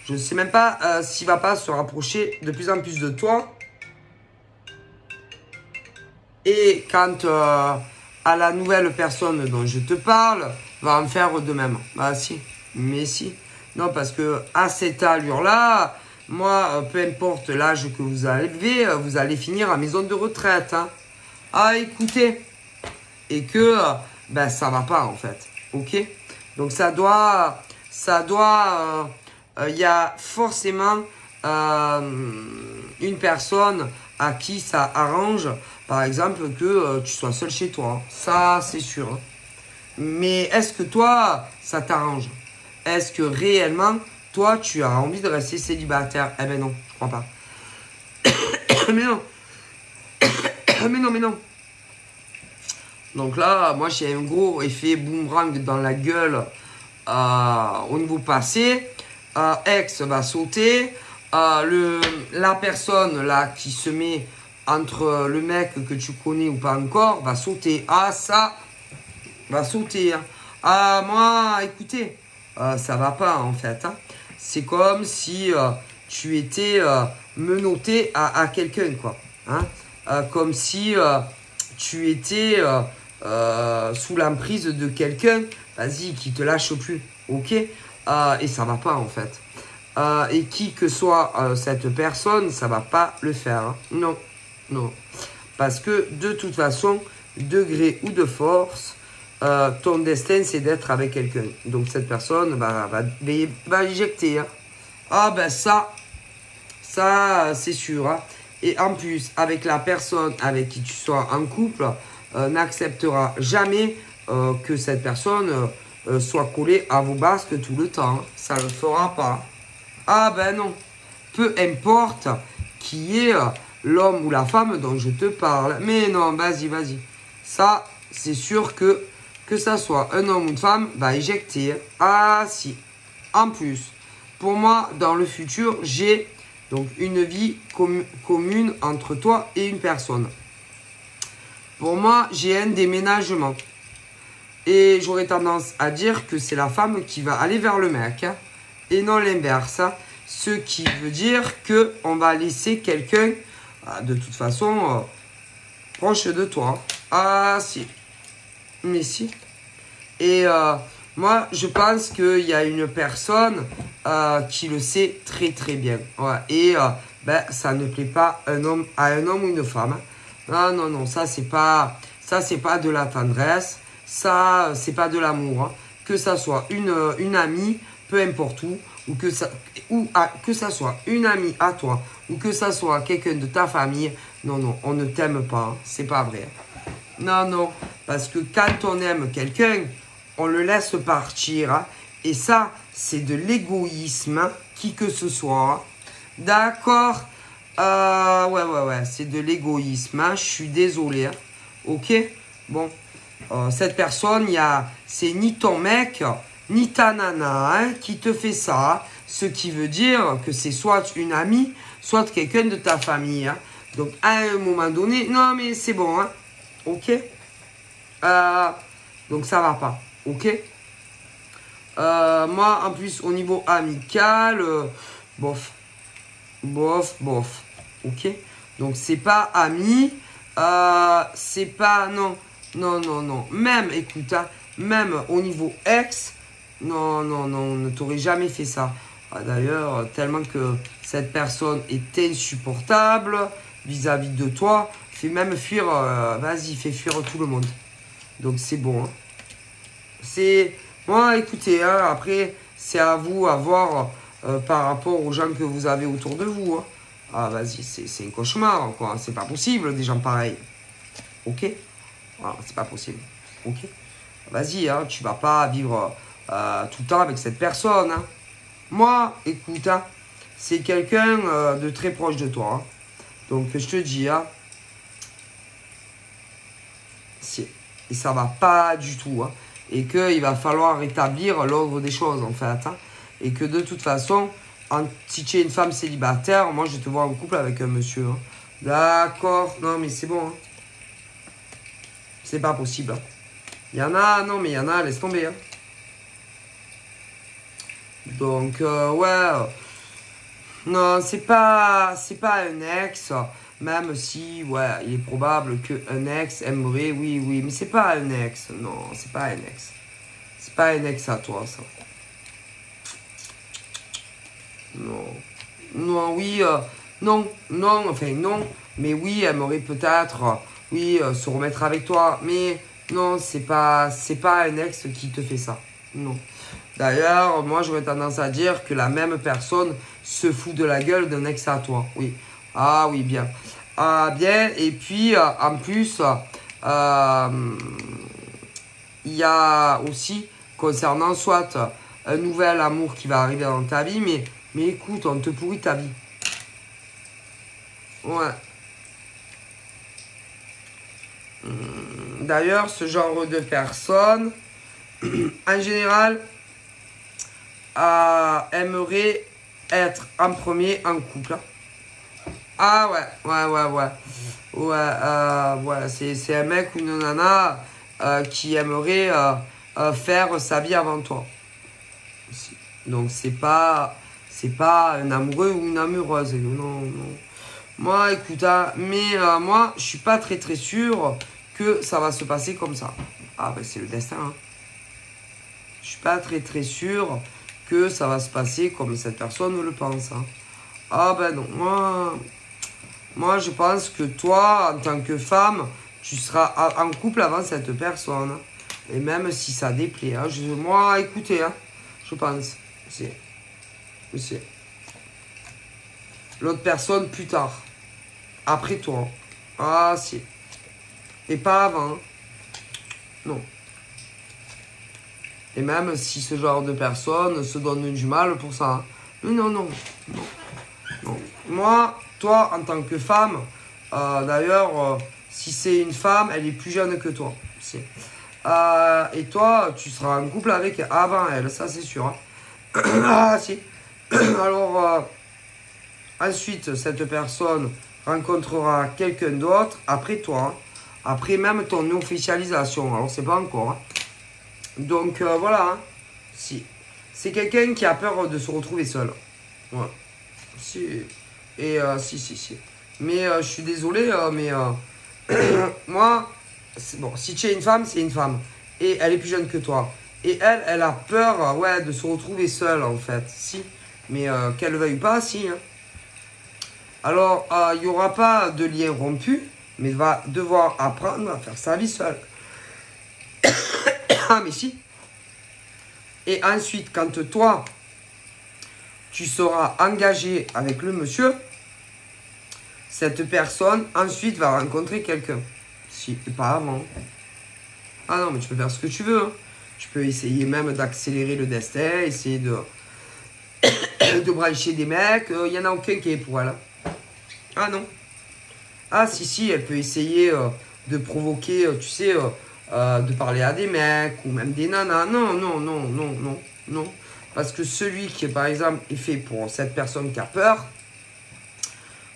Je ne sais même pas s'il va pas se rapprocher de plus en plus de toi. Et quand à la nouvelle personne dont je te parle, va en faire de même. Bah si, mais si. Non, parce que à cette allure-là, moi, peu importe l'âge que vous allez finir à maison de retraite. Hein. Ah, écoutez. Et que, ça va pas en fait. Ok? Donc ça doit, y a forcément une personne à qui ça arrange, par exemple, que tu sois seul chez toi. Ça, c'est sûr. Hein. Mais est-ce que toi, ça t'arrange? Est-ce que réellement, toi, tu as envie de rester célibataire? Eh ben non, je crois pas. Mais non. Mais non. Donc là, moi, j'ai un gros effet boomerang dans la gueule au niveau passé. Ex va sauter. La personne là qui se met entre le mec que tu connais ou pas encore va sauter. Ah, ça va sauter. Hein. Ah, moi, écoutez, ça va pas en fait. Hein. C'est comme si tu étais menotté à quelqu'un, quoi. Hein. Comme si tu étais sous l'emprise de quelqu'un, vas-y, qui te lâche plus, ok? Et ça va pas en fait. Et qui que soit cette personne, ça va pas le faire. Hein. Non. Parce que de toute façon, de gré ou de force, ton destin c'est d'être avec quelqu'un. Donc cette personne va éjecter. Hein. Ah ben ça c'est sûr. Hein. Et en plus, avec la personne avec qui tu sois en couple, n'acceptera jamais que cette personne soit collée à vos basques tout le temps. Ça ne le fera pas. Ah ben non. Peu importe qui est l'homme ou la femme dont je te parle. Mais non, vas-y, vas-y. Ça, c'est sûr que ça soit un homme ou une femme, va éjecter. Ah si. En plus, pour moi, dans le futur, j'ai donc une vie commune entre toi et une personne. Pour moi, j'ai un déménagement. Et j'aurais tendance à dire que c'est la femme qui va aller vers le mec. Hein, et non l'inverse. Hein, ce qui veut dire qu'on va laisser quelqu'un, de toute façon, proche de toi. Ah si. Mais si. Et moi, je pense qu'il y a une personne qui le sait très très bien. Ouais. Et ben, ça ne plaît pas à un homme ou une femme. Ah non, non, ça c'est pas de la tendresse. Ça, c'est pas de l'amour. Hein. Que ça soit une amie, peu importe où, ou que ça soit une amie à toi, ou que ça soit quelqu'un de ta famille. Non, non, on ne t'aime pas. Hein. C'est pas vrai. Non, non. Parce que quand on aime quelqu'un, on le laisse partir. Hein. Et ça, c'est de l'égoïsme, hein, qui que ce soit. Hein. D'accord. Ouais. C'est de l'égoïsme. Hein. Je suis désolé. Hein. Ok. Bon. Cette personne, c'est ni ton mec, ni ta nana, hein, qui te fait ça. Ce qui veut dire que c'est soit une amie, soit quelqu'un de ta famille. Hein. Donc, à un moment donné, non, mais c'est bon. Hein. Ok. Donc, ça va pas. Ok. Moi, en plus, au niveau amical, bof. Ok. Donc, c'est pas ami. C'est pas... Non. Même, écoute, hein, même au niveau ex, non, on ne t'aurait jamais fait ça. D'ailleurs, tellement que cette personne est insupportable vis-à-vis de toi, fais même fuir, vas-y, fais fuir tout le monde. Donc c'est bon. Hein. C'est, moi, écoutez, hein, après, c'est à vous à voir par rapport aux gens que vous avez autour de vous. Hein. Ah, vas-y, c'est un cauchemar, quoi. C'est pas possible, des gens pareils. Ok? Voilà, c'est pas possible. Ok? Vas-y, hein, tu vas pas vivre tout le temps avec cette personne. Hein. Moi, écoute, hein, c'est quelqu'un de très proche de toi. Hein. Donc, je te dis, hein, et ça va pas du tout. Hein, et qu'il va falloir rétablir l'ordre des choses, en fait. Hein, et que de toute façon, si tu es une femme célibataire, moi, je te vois en couple avec un monsieur. Hein. D'accord. Non, mais c'est bon. Hein. C'est pas possible. Hein. Il y en a, non, mais il y en a, laisse tomber. Hein. Donc, ouais. Non, c'est pas un ex. Même si, ouais, il est probable qu'un ex aimerait, oui. Mais c'est pas un ex. Non, c'est pas un ex. C'est pas un ex à toi, ça. Non. Non, oui, non. Enfin, non. Mais oui, elle aimerait peut-être, oui, se remettre avec toi. Mais non, c'est pas un ex qui te fait ça. Non. D'ailleurs, moi, j'aurais tendance à dire que la même personne se fout de la gueule d'un ex à toi. Oui. Ah oui, bien. Ah, bien. Et puis, en plus, il y a aussi, concernant soit un nouvel amour qui va arriver dans ta vie, mais écoute, on te pourrit ta vie. Ouais. D'ailleurs, ce genre de personne, en général, aimerait être en premier en couple. Ah ouais. Ouais, c'est un mec ou une nana qui aimerait faire sa vie avant toi. Donc c'est pas un amoureux ou une amoureuse. Non. Moi, écoute, hein, mais moi, je suis pas très sûr que ça va se passer comme ça. Ah ben c'est le destin. Hein. Je suis pas très sûr que ça va se passer comme cette personne le pense. Hein. Ah ben non, moi je pense que toi, en tant que femme, tu seras en couple avant cette personne. Hein. Et même si ça déplaît. Hein. Moi, écoutez, hein, je pense. C'est l'autre personne plus tard. Après toi. Ah si. Et pas avant. Non. Et même si ce genre de personne se donne du mal pour ça. Non, non, non. Non. Moi, toi, en tant que femme, d'ailleurs, si c'est une femme, elle est plus jeune que toi. Et toi, tu seras en couple avec avant elle, ça c'est sûr. Hein. Ah, si. Alors, ensuite, cette personne rencontrera quelqu'un d'autre après toi. Hein. Après même ton officialisation. Alors, c'est pas encore. Hein. Donc, voilà. Hein. Si. C'est quelqu'un qui a peur de se retrouver seul. Ouais. Si. Et si. Mais je suis désolé, mais moi, bon, si tu es une femme, c'est une femme. Et elle est plus jeune que toi. Et elle a peur, ouais, de se retrouver seule, en fait. Si. Mais qu'elle veuille pas, si. Hein. Alors, il n'y aura pas de lien rompu, mais elle va devoir apprendre à faire sa vie seule. Ah, mais si. Et ensuite, quand toi, tu seras engagé avec le monsieur, cette personne, ensuite, va rencontrer quelqu'un. Si, et pas avant. Ah non, mais tu peux faire ce que tu veux. Hein. Tu peux essayer même d'accélérer le destin, essayer de brancher des mecs. Il n'y en a aucun qui est pour elle. Ah non. Ah si, elle peut essayer de provoquer, tu sais, de parler à des mecs ou même des nanas. Non. Parce que celui qui, par exemple, est fait pour cette personne qui a peur,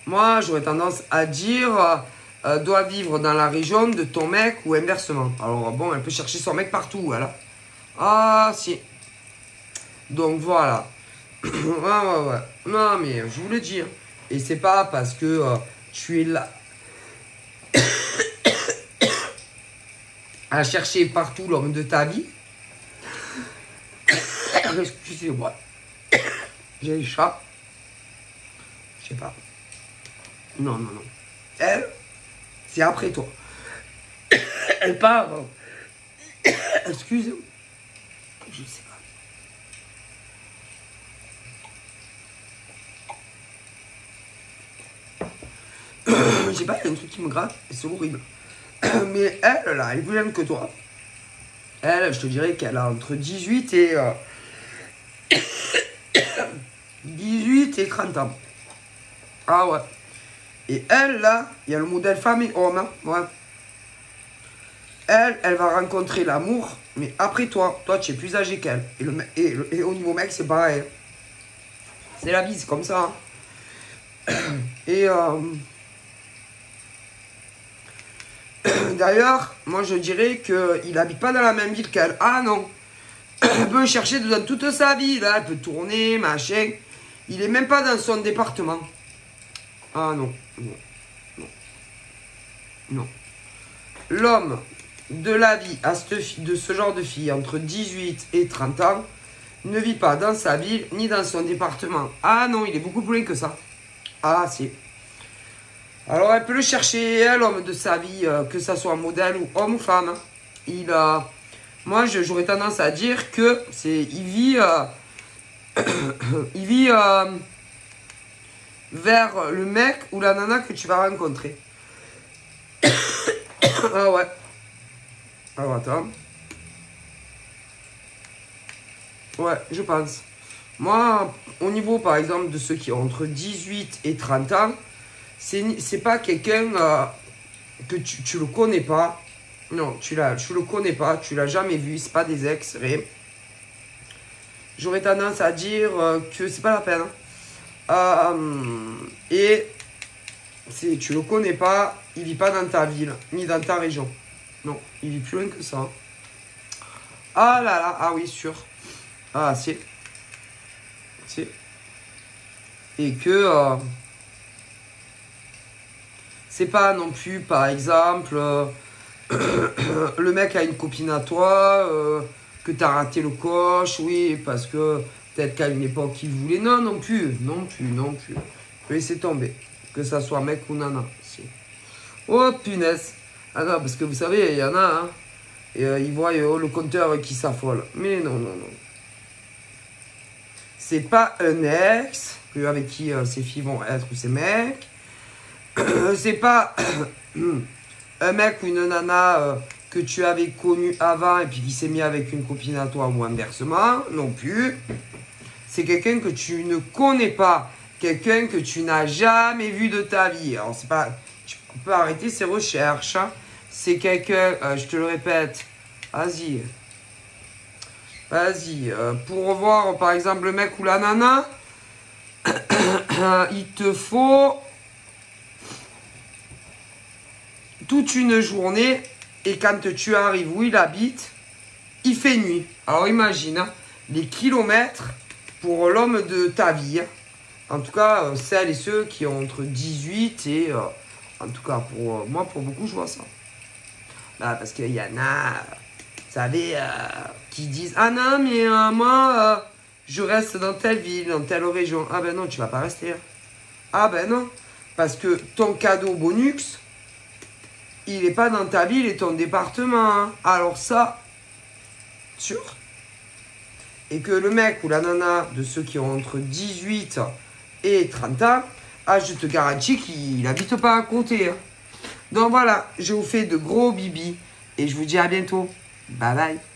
moi, j'aurais tendance à dire, doit vivre dans la région de ton mec ou inversement. Alors bon, elle peut chercher son mec partout, voilà. Ah si. Donc voilà. Ouais. Non, mais je vous le dis. Hein. Et c'est pas parce que tu es là à chercher partout l'homme de ta vie. Excusez-moi. J'ai le chat. Je sais pas. Non. Elle, c'est après toi. Elle part. Excusez-moi. Je sais pas. Je sais pas, il y a un truc qui me gratte et c'est horrible. Mais elle, là, elle est plus jeune que toi. Elle, je te dirais qu'elle a entre 18 et 18 et 30 ans. Ah ouais. Et elle, là, il y a le modèle femme et homme. Hein, ouais. Elle va rencontrer l'amour, mais après toi. Toi, tu es plus âgé qu'elle. Et au niveau mec, c'est pareil. C'est la vie, c'est comme ça. Hein. Et d'ailleurs, moi, je dirais qu'il habite pas dans la même ville qu'elle. Ah non. Elle peut chercher dans toute sa vie, là. Elle peut tourner, machin. Il est même pas dans son département. Ah non. L'homme de la vie de ce genre de fille entre 18 et 30 ans ne vit pas dans sa ville ni dans son département. Ah non, il est beaucoup plus loin que ça. Ah si. Alors elle peut le chercher, l'homme de sa vie, que ça soit modèle ou homme ou femme. Hein. Moi j'aurais tendance à dire que il vit vers le mec ou la nana que tu vas rencontrer. Ah ouais. Alors attends. Ouais, je pense. Moi, au niveau par exemple de ceux qui ont entre 18 et 30 ans, c'est pas quelqu'un que tu le connais pas. Non, tu le connais pas, tu l'as jamais vu, c'est pas des ex, rien. J'aurais tendance à dire que c'est pas la peine. Et tu le connais pas, il vit pas dans ta ville, ni dans ta région. Non, il vit plus loin que ça. Ah là là, ah oui, sûr. Ah, si. Et que c'est pas non plus, par exemple, le mec a une copine à toi, que t'as raté le coche, oui, parce que peut-être qu'à une époque il voulait. Non plus. Laissez tomber. Que ça soit mec ou nana. Si. Oh punaise. Ah non, parce que vous savez, il y en a, hein. Et ils voient le compteur qui s'affole. Mais non. C'est pas un ex avec qui ces filles vont être ou ces mecs. C'est pas un mec ou une nana que tu avais connu avant et puis qui s'est mis avec une copine à toi ou inversement, non plus. C'est quelqu'un que tu ne connais pas, quelqu'un que tu n'as jamais vu de ta vie. Alors, c'est pas, tu peux arrêter ces recherches. Hein. C'est quelqu'un, je te le répète, vas-y. Vas-y, pour voir par exemple le mec ou la nana, il te faut toute une journée et quand tu arrives où il habite, il fait nuit. Alors imagine, hein, les kilomètres pour l'homme de ta vie. Hein. En tout cas, celles et ceux qui ont entre 18 et... en tout cas, pour moi, pour beaucoup, je vois ça. Bah, parce qu'il y en a, vous savez, qui disent « Ah non, mais moi, je reste dans telle ville, dans telle région. » Ah ben non, tu vas pas rester. Hein. Ah ben non, parce que ton cadeau bonus, il n'est pas dans ta ville et ton département. Hein. Alors ça, sûr. Et que le mec ou la nana de ceux qui ont entre 18 et 30 ans, ah, je te garantis qu'il n'habite pas à côté. Hein. Donc voilà, je vous fais de gros bibis et je vous dis à bientôt. Bye bye.